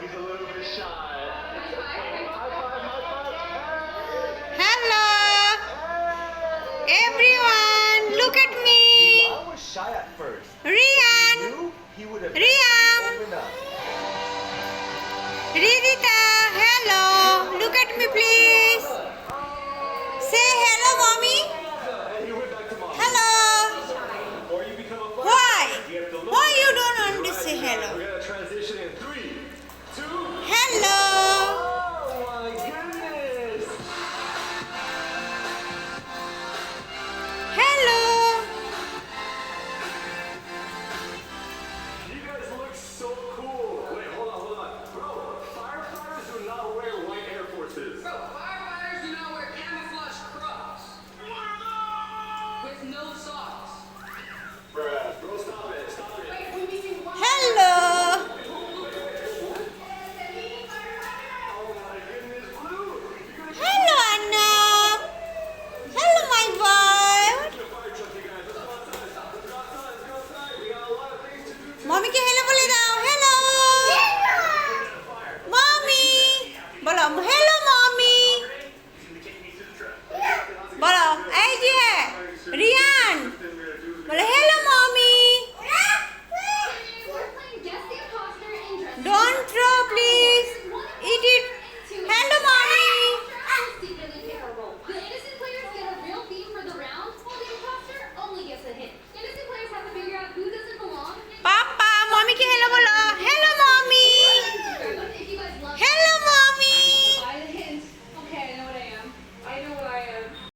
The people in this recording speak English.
He's a little bit shy. High five, high five. Hello, everyone. Look at me. I was shy at first. Rian. He would have Rian. opened up.